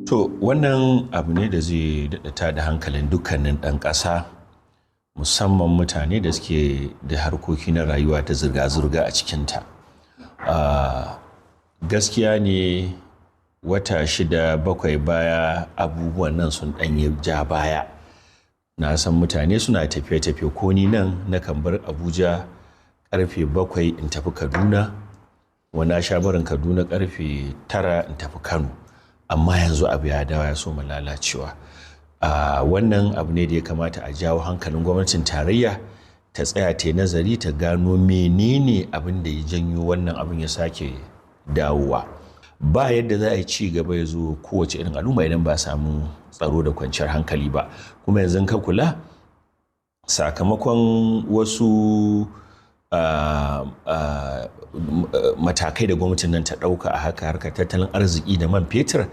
To wannan abu ne da zai daɗata da hankalin dukkanin ɗan ƙasa, musamman mutane da suke da harkoki na rayuwa ta zirga-zirga a cikinta. Gaskiya ne wata 6-7 baya abubuwan nan sun ɗanye ja baya. Na san mutane suna tafiye-tafiye, ko ni nan na kan bar Abuja ƙarfe 7 in tafi Kaduna, wani sha barin Kaduna ƙarfe 9 in tafi Kano. Amma yanzu abu ya dawo ya so mu lalacewa. Wannan abu ne da ya kamata a jawo hankalin gwamnatin tarayya ta tsaya ta yi nazari ta gano menene abin da ya janyo wannan abin ya sake dawowa. Ba yadda za a yi ci gaba ya zo kowace irin al'umma idan ba samu tsaro da kwanciyar hankali ba. Kuma yanzu ka kula, sakamakon wasu matakai da gwamnatin nan ta ɗauka a harkar tattalin arziki da man fetur,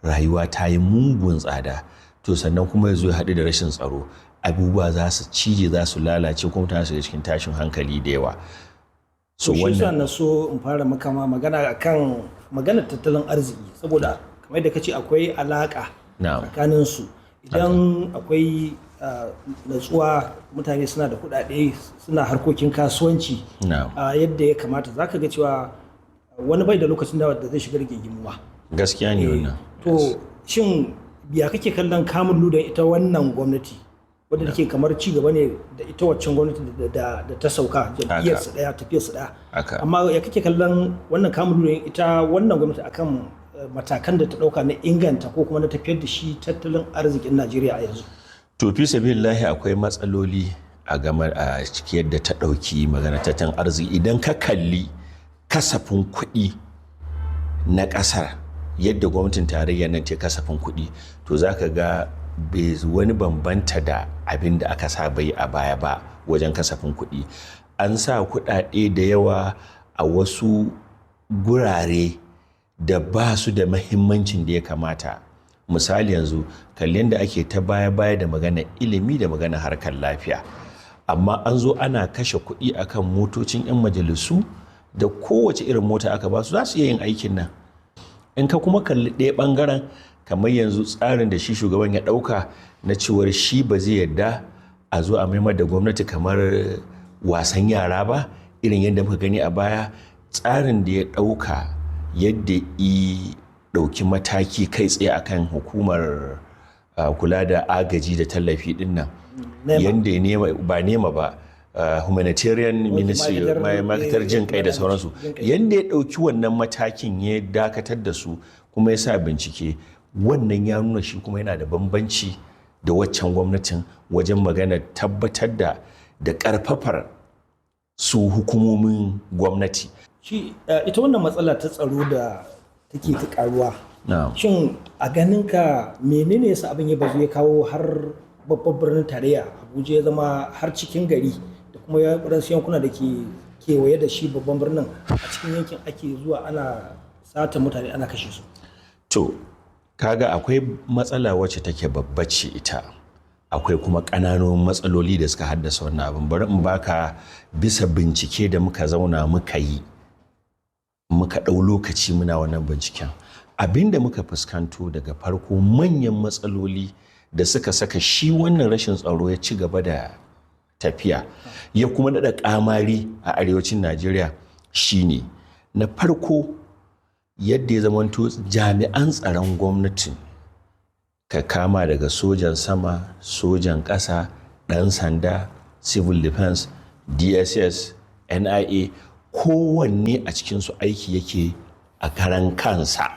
rayuwa ta yi mugun tsada. To sannan kuma ya zo ya haɗu da rashin tsaro, abubuwa za su cije, za su lalace, kuma ta shiga cikin tashin hankali da yawa. So wannan na so in fara makama magana akan maganar tattalin arziki, saboda kamar da kace akwai alaka tsakanin su. Idan akwai natsuwa, mutane suna da kuɗaɗe, suna harkokin kasuwanci yadda ya kamata, zaka ga cewa wani bai da lokacin da zai shiga rigingimuwa. Gaskiya ne wannan. To shin ya kake kallon kamun ludan ita wannan gwamnati wadda take kamar ci gaba ne da ita waccan gwamnati da ta sauka, jam'iyyar su daya, tafiyar su daya, amma ya kake kallon wannan kamun ludan ita wannan gwamnati akan matakan da ta dauka na inganta ko kuma na tafiyar da shi tattalin arzikin Najeriya a yanzu? To fi sabilillahi akwai matsaloli a game a ciki yadda ta dauki magana tattalin arziki. Idan ka kalli kasafin kuɗi na ƙasar, yadda gwamnatin tarayya nan ce kasafin kuɗi, to za ka ga bai wani bambanta da abin da aka saba yi a baya ba wajen kasafin kuɗi. An sa kuɗaɗe da yawa a wasu gurare da ba su da mahimmancin da ya kamata. Misali yanzu kallon da ake ta baya-baya da magana ilimi da magana harkar lafiya, amma an zo ana kashe kuɗi akan motocin 'yan majalisu da kowace irin mota aka ba su za su iya yin aikin nan. In ka kuma kalli ɗaya ɓangaren, kamar yanzu tsarin da shi shugaban ya ɗauka na cewar shi ba zai yarda a zo a maimar da gwamnati kamar wasan yara ba, irin yadda muka gani a baya. Tsarin da ya ɗauka yadda i ɗauki mataki kai tsaye akan hukumar kula da agaji da tallafi ɗin nan, yadda humanitarian ministry, ma'aikatar jin kai da sauransu, yadda ya ɗauki wannan matakin ya dakatar da su kuma ya sa bincike, wannan ya nuna shi kuma yana da bambanci da waccan gwamnatin wajen magana tabbatar da ƙarfafar su hukumomin gwamnati. Ita wannan matsala ta tsaro da take ta karuwa, shin a ganinka menene yasa abin ya bazu ya kawo har babban birnin tarayya Abuja, ya zama har cikin gari da kuma wadansu yankuna da ke kewaye da shi babban birnin, a cikin yankin ake zuwa ana sata mutane ana kashe su? To kaga akwai matsala wacce take babba ce ita, akwai kuma ƙananun matsaloli da suka haddasa wannan abin. Bari in baka bisa bincike da muka zauna muka yi, muka ɗau lokaci muna wannan binciken. Abin da muka fuskanto daga farko, manyan matsaloli da suka saka shi wannan rashin tsaro ya ci gaba da tafiya ya kuma daɗa ƙamari a arewacin Najeriya shine, na farko, yadda ya zamanto jami'an tsaron gwamnati, ka kama daga sojan sama, sojan ƙasa, ɗan sanda, civil defense, DSS, NIA, kowanne a cikinsu aiki yake a karan kansa,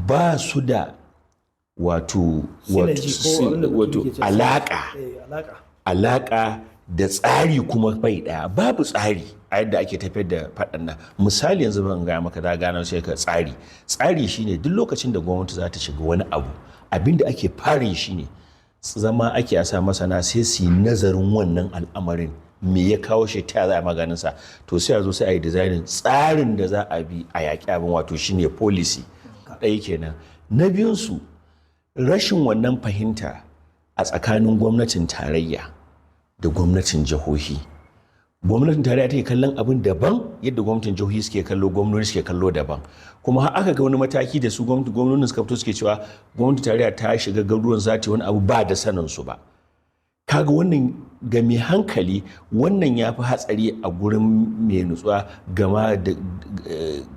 ba su da alaƙa da tsari, kuma bai ɗaya, babu tsari a yadda ake tafiyar da faɗan nan. Misali yanzu ban gaya maka, da gano sai ka tsari shine duk lokacin da gwamnati za ta shiga wani abu, abinda ake fara yi shine zama ake a sa masana sai su yi nazarin wannan al'amarin, me ya kawo shi, ta za a maganin sa, to sai a zo sai a yi designing tsarin da za a bi a yaƙi abin, wato shine policy. Ɗaya kenan. Na biyunsu, rashin wannan fahimta a tsakanin gwamnatin tarayya da gwamnatin jihohi. gwamnatin tarayya take kallon abin daban yadda gwamnatin jihohi suke kallo, gwamnati suke kallo daban. Kuma har aka ga wani mataki da su gwamnonin suka fito suke cewa gwamnatin tarayya ta shiga garuruwan zata wani abu ba da sanin su ba. Kaga wannan ga mai hankali wannan ya fi hatsari a gurin mai nutsuwa gama da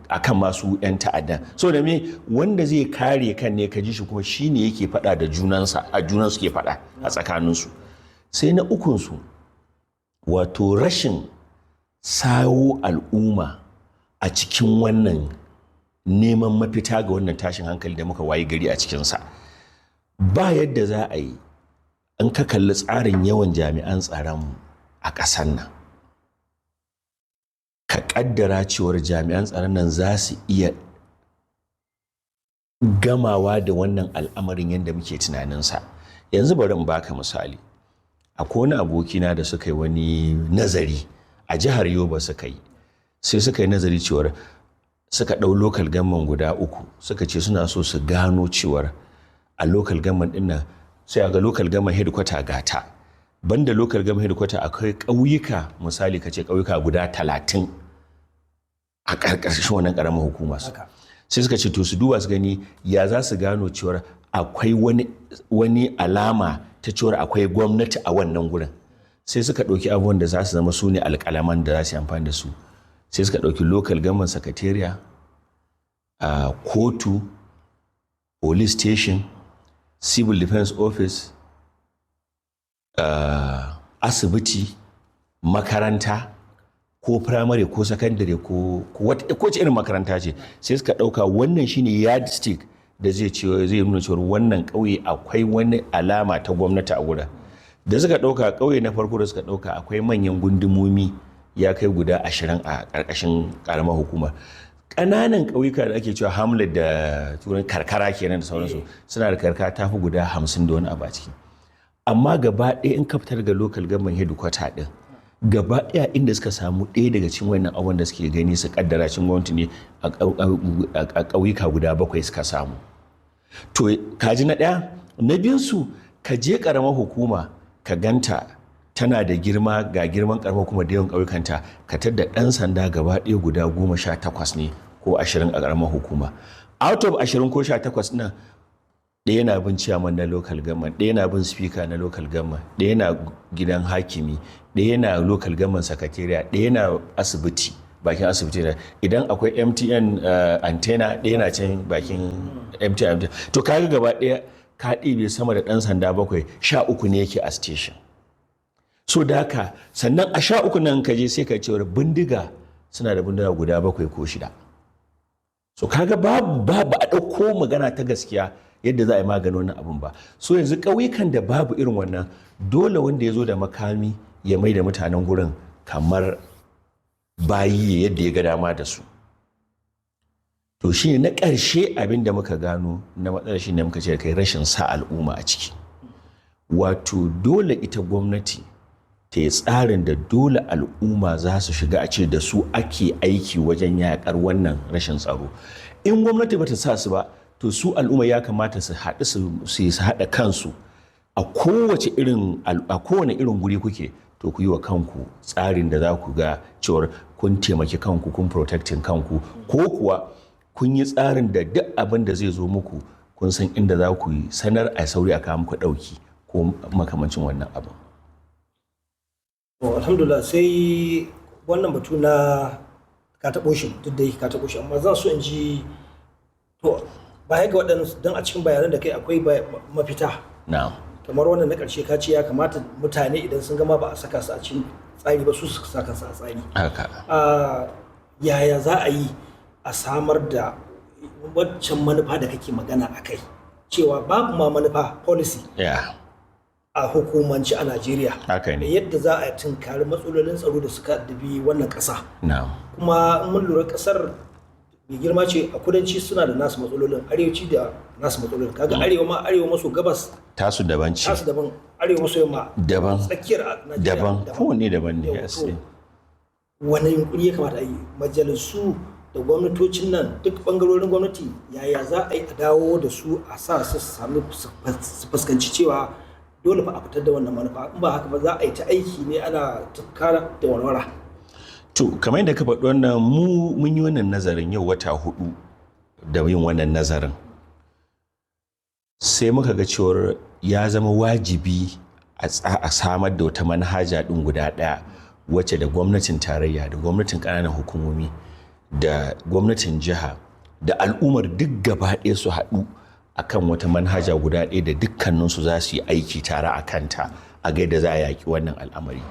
akan masu 'yan ta'adda. So da me wanda zai kare kan ne ka ji shi kuma shine yake faɗa da junansa, a junansu ke faɗa a tsakaninsu. Sai na ukunsu wato rashin sawo al'umma a cikin wannan neman mafita ga wannan tashin hankali da muka wayi gari a cikinsa. Ba yadda za a yi in ka kalli tsarin yawan jami'an tsaron a ƙasar nan, ka ƙaddara cewar jami'an tsaron nan za su iya gamawa da wannan al'amarin yadda muke tunaninsa. Yanzu bari in baka misali. Akwai wani abokina da suka yi wani nazari a jihar Yobe suka yi. Sai suka yi nazari cewar suka ɗau local government guda 3 suka ce suna so su gano cewar a local government ɗin nan sai a ga local government headquarter gata. Banda local government headquarter akwai ƙauyuka, misali kace ƙauyuka guda 30 a ƙarƙashin wannan ƙaramar hukuma. Sai suka ce to su duba su gani ya za su gano cewar akwai wani alama ta cewar akwai gwamnati a wannan gurin. Sai suka ɗauki abubuwan da za su zama su ne alƙalaman da za su yi amfani da su. Sai suka ɗauki local government secretariat, kotu, police station, civil defense office, asibiti, makaranta ko primary ko secondary ko ce irin makaranta ce. Sai suka ɗauka wannan shine yardstick da zai nuna cewa wannan ƙauye akwai wani alama ta gwamnati a wurin. Da suka ɗauka ƙauye na farko da suka ɗauka akwai manyan gundumomi ya kai guda 20 a ƙarƙashin ƙaramar hukuma. Ƙananan ƙauyuka da ake cewa hamlet da turan karkara kenan da sauransu suna da karkara ta fi guda 50 da wani abu a ciki. Amma gaba ɗaya in ka fitar ga local government headquarter ɗin, gaba ɗaya inda suka samu ɗaya daga cikin wannan abun da suke gani su kaddara cin gwamnati ne a ƙauyuka guda 7 suka samu. To kaji na ɗaya. Na biyunsu ka je ƙaramar hukuma ka ganta tana da girma, ga girman ƙaramar hukuma da yawan ƙauyukanta, ka tadda ɗan sanda gaba ɗaya guda 18 ne ko 20 a ƙaramar hukuma. Out of 20 ko 18 nan ɗaya na bin chairman na local government, ɗaya na bin speaker na local government, ɗaya na gidan hakimi, ɗaya na local government secretariat, ɗaya na asibiti, bakin asibiti na idan akwai MTN antenna, ɗaya na can bakin MTN. To kaga gaba ɗaya ka ɗibe sama da ɗan sanda 7, 13 ne yake a station. So da haka sannan a 13 nan ka je sai ka cewar bindiga suna da bindiga guda 7 ko 6. So kaga babu a ɗauko magana ta gaskiya yadda za a yi maganin wannan abun ba. So yanzu ƙauyukan da babu irin wannan dole wanda ya zo da makami ya mai da mutanen gurin kamar bayi yadda ya ga dama da su. To shi na ƙarshe abin da muka gano na matsalar shi ne muka ce kai rashin sa al'umma a ciki. Wato dole ita gwamnati ta yi tsarin da dole al'umma za su shiga a ce da su ake aiki wajen yaƙar wannan rashin tsaro. In gwamnati bata sa su ba to su al'umma ya kamata su haɗa kansu a kowane irin guri kuke, to ku yi wa kanku tsarin da za ku ga cewar kun taimaki kanku, kun protecting kanku, ko kuwa kun yi tsarin da duk abin da zai zo muku kun san inda za ku yi sanar a sauri a kawo muku ɗauki ko makamancin wannan abin. Alhamdulillah, sai wannan batu na ka taɓo shi, duk da ka taɓo shi, amma zan so in ji to baya ga waɗannan don a cikin bayanan da kai akwai mafita. Kamar wannan na ƙarshe ka ce ya kamata mutane idan sun gama ba a saka su a cikin tsari ba su saka su a tsari. Yaya za a yi a samar da waccan manufa da kake magana a kai cewa babu ma manufa policy a hukumanci a Najeriya da yadda za a tunkari matsalolin tsaro da suka dabi wannan ƙasa. Kuma mun lura ƙasar mai girma ce, a kudanci suna da nasu matsalolin, arewaci da nasu matsalolin. Kaga arewa maso gabas tasu daban ce, tasu daban, arewa maso yamma daban, tsakiyar Najeriya daban, kowanne daban ne. Wani yunkuri ya kamata a yi majalisu da gwamnatocin nan, duk bangarorin gwamnati, yaya za a yi a dawo da su a sa su sami su fuskanci cewa dole fa a fitar da wannan manufa, in ba haka ba za a yi ta aiki ne ana tafkara da warwara. To kamar yadda ka faɗi wannan, mun yi wannan nazarin yau wata 4 da yin wannan nazarin, sai muka ga cewar ya zama wajibi a samar da wata manhaja ɗin guda ɗaya wacce da gwamnatin tarayya da gwamnatin ƙananan hukumomi da gwamnatin jiha da al'ummar duk gaba ɗaya su haɗu akan wata manhaja guda ɗaya da dukkaninsu za su yi aiki tare a kanta a gaida za a yaƙi wannan al'amari.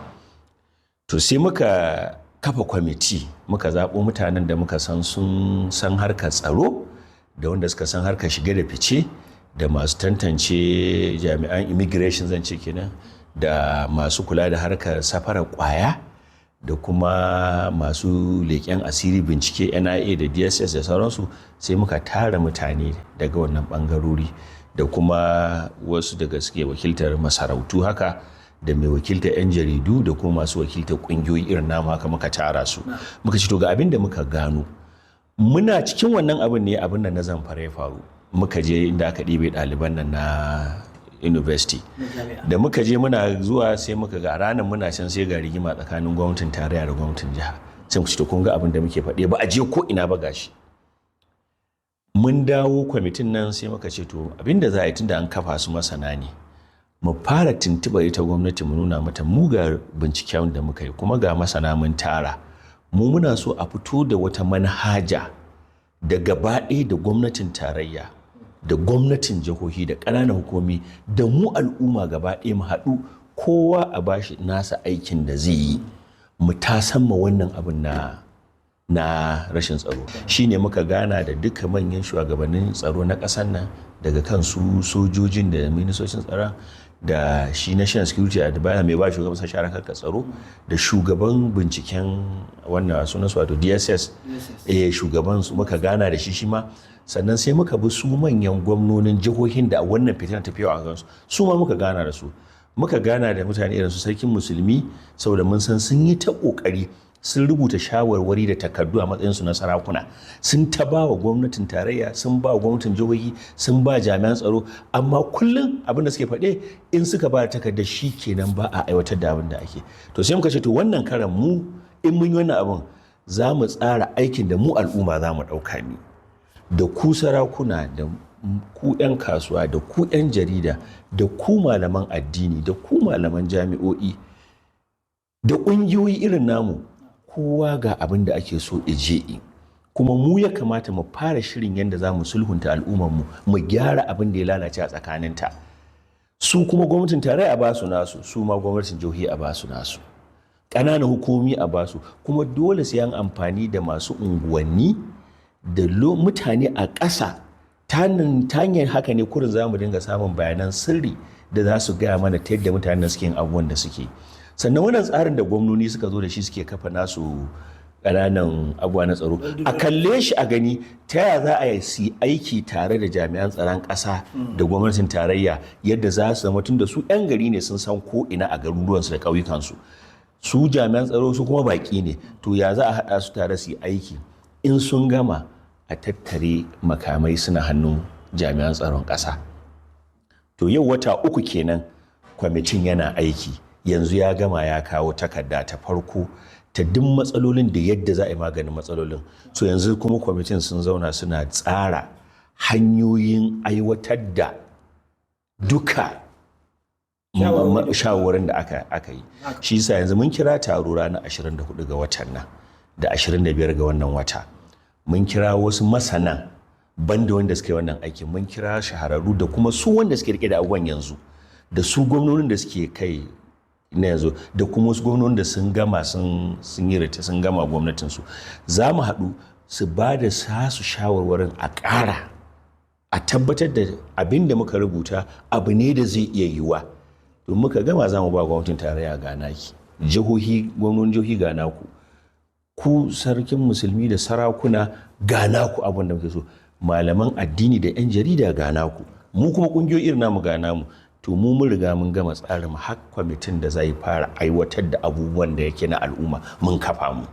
To sai muka kafa kwamiti, muka zaɓo mutanen da muka san sun san harkar tsaro da wanda suka san harkar shige da fice da masu tantance jami'an immigration zan ce kenan da masu kula da harkar safarar kwaya da kuma masu leƙen asiri bincike NIA da DSS da sauransu. Sai muka tara mutane daga wannan ɓangarori da kuma wasu daga suke wakiltar masarautu haka da mai wakiltar 'yan jaridu da kuma masu wakiltar ƙungiyoyi irin namu haka muka tara su. Muka ce to ga abin da muka gano, muna cikin wannan abin ne abin da na Zamfara ya faru. Muka je inda aka ɗibe ɗaliban nan na university, da muka je muna zuwa sai muka ga ranar muna can sai ga rigima tsakanin gwamnatin tarayya da gwamnatin jiha. Sai muka ce to kun ga abin da muke faɗi ba a je ko ina ba gashi. Mun dawo kwamitin nan sai muka ce to abin da za a yi tunda an kafa su masana ne, mu fara tuntuɓar ita gwamnati mu nuna mata mu ga binciken da muka yi kuma ga masana mun tara, mu muna so a fito da wata manhaja da gaba ɗaya da gwamnatin tarayya da gwamnatin jihohi da ƙananan hukumi da mu al'umma gaba ɗaya mu haɗu kowa a bashi nasa aikin da zai yi mu tasamma wannan abin na rashin tsaro. Shine muka gana da duka manyan shugabannin tsaro na ƙasar nan, daga kan su sojojin da ministocin tsaron da shi national security advisor mai ba shugaban sashen harkar tsaro da shugaban binciken wannan sunan su wato DSS shugaban su muka gana da shi ma. Sannan sai muka bi su manyan gwamnonin jihohin da a wannan fitina tafiya a gansu, su ma muka gana da su. Muka gana da mutane irin su sarkin musulmi, saboda mun san sun yi ta kokari sun rubuta shawarwari da takardu a matsayin su na sarakuna, sun ta ba wa gwamnatin tarayya, sun ba wa gwamnatin jihohi, sun ba jami'an tsaro, amma kullum abin da suke faɗe in suka ba da takardar shi kenan ba a aiwatar da abin da ake. To sai muka ce to wannan karan mu in mun yi wannan abin za mu tsara aikin da mu al'umma za mu ɗauka ne, da ku sarakuna da ku 'yan kasuwa da ku 'yan jarida da ku malaman addini da ku malaman jami'o'i da ƙungiyoyi irin namu, kowa ga abin da ake so ije kuma mu ya kamata mu fara shirin yadda za mu sulhunta al'ummarmu, mu gyara abin da ya lalace a tsakaninta. Su kuma gwamnatin tarayya a basu nasu, su ma gwamnatin jihohi a basu nasu, ƙananan hukumomi a basu, kuma dole sai an amfani da masu unguwanni da mutane a ƙasa. Ta hanyar haka ne kurin za mu dinga samun bayanan sirri da za su gaya mana ta yadda mutanen suke yin abubuwan da suke. Sannan wannan tsarin da gwamnoni suka zo da shi suke kafa nasu ƙananan abubuwa na tsaro, a kalle shi a gani ta yaya za a yi aiki tare da jami'an tsaron ƙasa da gwamnatin tarayya, yadda za su zama tun da su 'yan gari ne sun san ko ina a garuruwansu da ƙauyukansu, su jami'an tsaro su kuma baƙi ne, to ya za a haɗa su tare su yi aiki, in sun gama a tattare makamai suna hannun jami'an tsaron ƙasa. To yau wata 3 kenan kwamitin yana aiki, yanzu ya gama ya kawo takarda ta farko ta duk matsalolin da yadda za a yi maganin matsalolin. So yanzu kuma kwamitin sun zauna suna tsara hanyoyin aiwatar da duka shawarwarin da aka yi. Shi yasa yanzu mun kira taro ranar 24 ga watan nan da 25 ga wannan wata. Mun kira wasu masana banda wanda suke wannan aikin, mun kira shahararru da kuma su wanda suke rike da abubuwan yanzu, da su gwamnonin da suke kai na yanzu, da kuma wasu gwamnonin da sun gama sun yi rita sun gama gwamnatinsu. Za mu haɗu su ba da su shawarwarin a ƙara, a tabbatar da abin da muka rubuta abu ne da zai iya yiwuwa. To muka gama za mu ba gwamnatin tarayya ga naki, jihohi gwamnonin jihohi ga naku, ku sarkin musulmi da sarakuna ga naku abin da muke so, malaman addini da 'yan jarida ga naku, mu kuma ƙungiyoyi irin namu ga namu. To mu mun riga mun gama tsarin har kwamitin da zai fara aiwatar da abubuwan da yake na al'umma mun kafa mu.